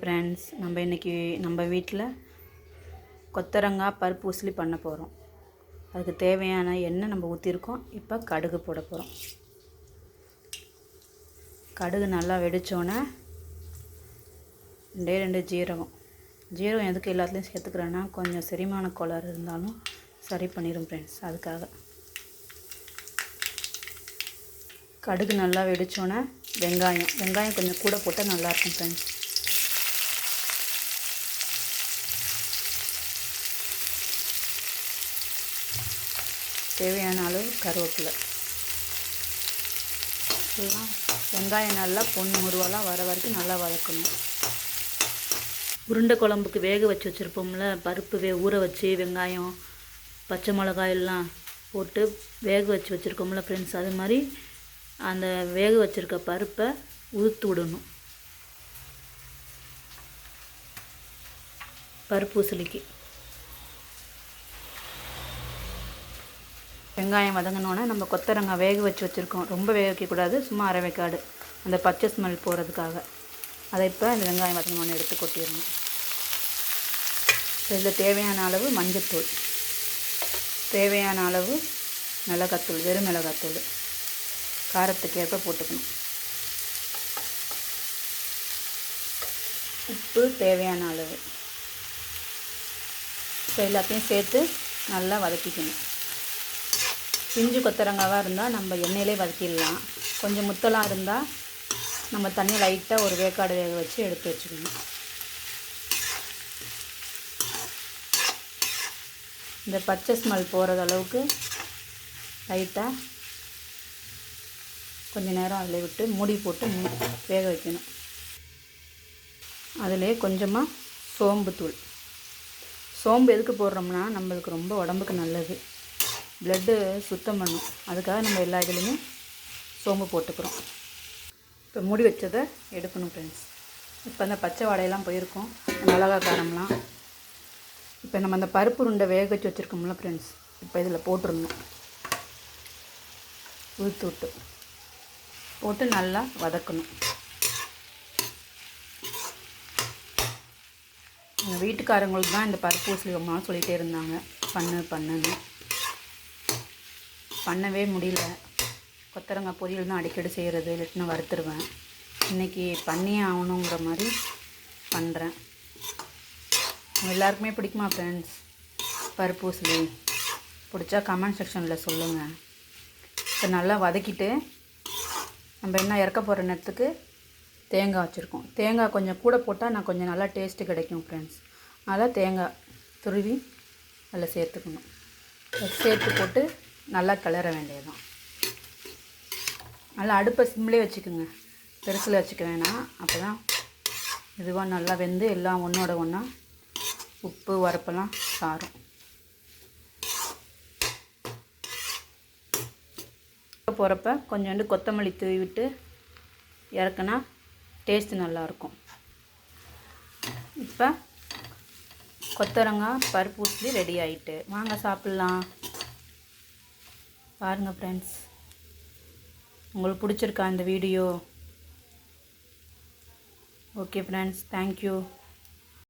Friends, நம்ம இன்றைக்கி நம்ம வீட்டில் கொத்தரங்காய் பருப்பு உசிலி பண்ண போகிறோம். அதுக்கு தேவையான எண்ணெய் நம்ம ஊற்றிருக்கோம். இப்போ கடுகு போட போகிறோம். கடுகு நல்லா வெடித்தோன்னே 2 ஜீரகம் எதுக்கு எல்லாத்துலேயும் சேர்த்துக்கிறேன்னா, கொஞ்சம் செரிமான கோளாறு இருந்தாலும் சரி பண்ணிடும் ஃப்ரெண்ட்ஸ். அதுக்காக கடுகு நல்லா வெடித்தோன்னே வெங்காயம் கொஞ்சம் கூட போட்டால் நல்லாயிருக்கும் ஃப்ரெண்ட்ஸ். தேவையான அளவு கருவேப்பிலை எல்லாம் வெங்காயம் நல்லா முருவலாக வர வரைக்கும் நல்லா வதக்கணும். உருண்டை குழம்புக்கு வேக வச்சு வச்சுருப்போம்ல, பருப்பு ஊற வச்சு வெங்காயம் பச்சை மிளகாய் எல்லாம் போட்டு வேக வச்சு வச்சுருக்கோம்ல ஃப்ரெண்ட்ஸ், அது மாதிரி அந்த வேக வச்சுருக்க பருப்பை உதுத்து விடணும். பருப்பு உசிலிக்கு வெங்காயம் வதங்கினோன்னே நம்ம கொத்தரங்காய் வேக வச்சு வச்சுருக்கோம். ரொம்ப வேக வைக்கக்கூடாது, சும்மா அரை வேக்காடு, அந்த பச்சை ஸ்மெல் போகிறதுக்காக. அதை இப்போ இந்த வெங்காயம் வதங்கினோன்னு எடுத்து கொட்டிடணும். இதில் தேவையான அளவு மஞ்சத்தூள், தேவையான அளவு மிளகாத்தூள், வெறும் மிளகாத்தூள் காரத்துக்கு ஏற்ப போட்டுக்கணும். உப்பு தேவையான அளவு. இப்போ எல்லாத்தையும் சேர்த்து நல்லா வதக்கிக்கணும். பிஞ்சு கொத்தரங்காவாக இருந்தால் நம்ம எண்ணெயிலே வதக்கிடலாம். கொஞ்சம் முத்தலாக இருந்தால் நம்ம தண்ணி லைட்டாக ஒரு வேக்காடு வேக வச்சு எடுத்து வச்சுக்கணும். இந்த பச்சை ஸ்மெல் போகிறது அளவுக்கு லைட்டாக கொஞ்சம் நேரம் அதில் விட்டு மூடி போட்டு வேக வைக்கணும். அதிலே கொஞ்சமாக சோம்பு எதுக்கு போடுறோம்னா, நம்மளுக்கு ரொம்ப உடம்புக்கு நல்லது, ப்ளட்டு சுத்தம் பண்ணும். அதுக்காக நம்ம எல்லா இதுலேயுமே சோம்பு போட்டுக்கிறோம். இப்போ மூடி வச்சதை எடுக்கணும் ஃப்ரெண்ட்ஸ். இப்போ அந்த பச்சை வாடையெல்லாம் போயிருக்கும், மிளகா காரம்லாம். இப்போ நம்ம அந்த பருப்பு உருண்டை வேக வச்சு வச்சுருக்கோம்ல ஃப்ரெண்ட்ஸ், இப்போ இதில் போட்டுருணும். விட்டு போட்டு நல்லா வதக்கணும். எங்கள் வீட்டுக்காரங்களுக்கு தான் இந்த பருப்பு உசிலி ரொம்ப நாள் சொல்லிகிட்டே இருந்தாங்க, பண்ணுன்னு. பண்ணவே முடியல. கொத்தரங்காய் பொரியல் தான் அடிக்கடி செய்கிறது, இல்லைன்னா வறுத்துருவேன். இன்றைக்கி பண்ணியே ஆகணுங்கிற மாதிரி பண்ணுறேன். எல்லாருக்குமே பிடிக்குமா ஃப்ரெண்ட்ஸ் பருப்பு உசிலி? பிடிச்சா கமெண்ட் செக்ஷனில் சொல்லுங்கள். இப்போ நல்லா வதக்கிட்டு நம்ம என்ன இறக்க போகிற நேரத்துக்கு தேங்காய் வச்சுருக்கோம். தேங்காய் கொஞ்சம் கூட போட்டால் நான் கொஞ்சம் நல்லா டேஸ்ட்டு கிடைக்கும் ஃப்ரெண்ட்ஸ். அதான் தேங்காய் துருவி அதில் சேர்த்துக்கணும். சேர்த்து போட்டு நல்லா கிளற வேண்டியதுதான். நல்லா அடுப்பை சிம்மிலே வச்சுக்கோங்க, பெருசில் வச்சுக்க வேணாம். அப்போ தான் இதுவாக நல்லா வெந்து எல்லாம் ஒன்றோட ஒன்றா உப்பு உரப்பெல்லாம் சாரும். போகிறப்ப கொஞ்சோண்டு கொத்தமல்லி தூவி விட்டு இறக்குனா டேஸ்ட்டு நல்லாயிருக்கும். இப்போ கொத்தரங்காய் பருப்பு உசிலி ரெடி ஆகிட்டு, வாங்க சாப்பிட்லாம். பாருங்கள் ஃப்ரெண்ட்ஸ், உங்களுக்கு பிடிச்சிருக்கா இந்த வீடியோ? Okay friends, thank you.